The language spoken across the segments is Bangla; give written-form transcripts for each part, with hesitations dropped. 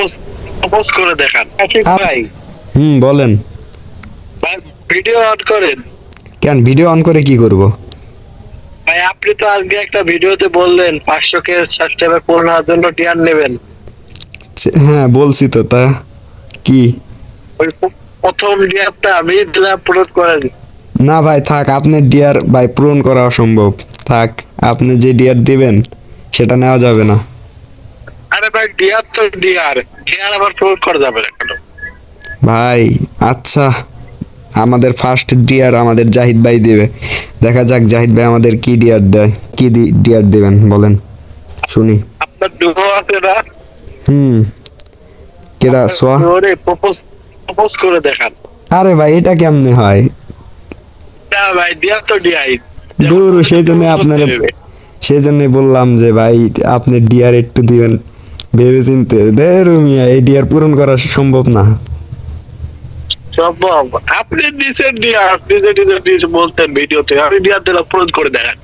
প্রপোজ প্রপোজ করে দেখান আশিক ভাই। বলেন। ভাই ভিডিও অন করেন। কেন ভিডিও অন করে কি করব? ভাই আপনি তো আজকে একটা ভিডিওতে বললেন 500 কে সাবস্ক্রাইবার পূরণ হওয়ার জন্য টিয়ার নেবেন। হ্যাঁ বলছি তো, তা কি? ওই প্রথম টিয়ারটা আমি দিলে আপলোড করেন। না ভাই থাক, আপনার ডিয়ার ভাই পূরণ করা অসম্ভব। থাক, আপনি যে ডিয়ার দিবেন সেটা নেওয়া যাবে না। আরে ভাই ডিয়ার তো ডিয়ার, ডিয়ার আবার পূরণ করা যাবে না কেন? ভাই আচ্ছা, আমাদের ফার্স্ট ডিয়ার আমাদের জাহিদ ভাই দেবে। দেখা যাক জাহিদ ভাই আমাদের কি ডিয়ার দেয়, কি ডিয়ার দিবেন বলেন শুনি। আপনার ডুবো আছে না? কেডা সোয়া? ওরে প্রপোজ প্রপোজ করে দেখান। আরে ভাই এটা কেমনে হয়? না ভাই ডিয়ার তো ডিয়ার। দূর, সেই জন্য বললাম যে ভাই আপনি ডিয়ার একটু দিবেন ভেবে চিনতে। দেরু মিয়া, এই ডিয়ার পূরণ করা সম্ভব না। সম্ভব। আপনি নিচের ডিয়ার, নিজে নিজে নিজে বলতেন ভিডিওতে আমি ডিয়ার দিলাম পূরণ করে দেখান।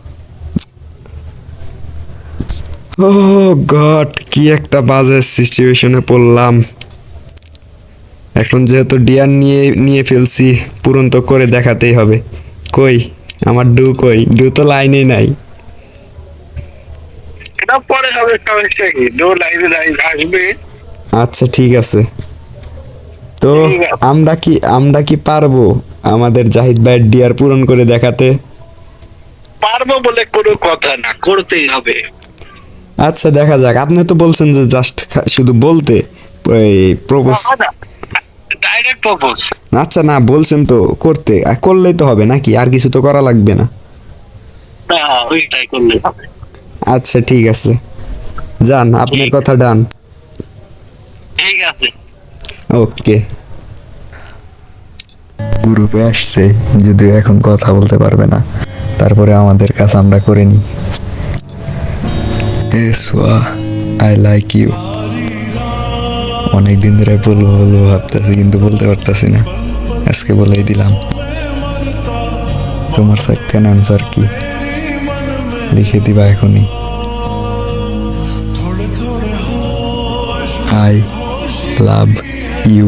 ও গড, কি একটা বাজে সিচুয়েশনে পড়লাম। এখন যেহেতু ডিয়ার নিয়ে ফেলছি, পূরণ তো করে দেখাতেই হবে। কই আমার ডু, কই ডু তো লাইনেই নাই। এটা পরে হবে, সমস্যা কি? নো লাইনে লাইন আসবে। আচ্ছা ঠিক আছে, তো ঠিক আছে। আমরা কি পারবো আমাদের জাহিদ ভাইয়ের ডিয়ার পূরণ করে দেখাতে? পারবো বলে কোনো কথা না, করতেই হবে। আচ্ছা দেখা যাক, আপনি তো বলছেন যে জাস্ট শুধু বলতে প্রপোজ। Direct propose. আচ্ছা না বলছেন তো করতে, করলেই তো হবে নাকি? আর কিছু তো করা লাগবে না? না ওইটাই করলে হবে। আচ্ছা ঠিক আছে, যান আপনার কথা ডান। ঠিক আছে। ওকে। গ্রুপে আসছে, যদিও এখন কথা বলতে পারবে না, তারপরে আমাদের কাজ আমরা করে নিই। এ সোয়া, আই লাইক ইউ। অনেকদিন ধরে বলবো বলবো ভাবতেছি, কিন্তু বলতে পারতেছি না। আজকে বলেই দিলাম। তোমার সেকেন্ড অ্যান্সার কি লিখে দিবা এখনই। I love you.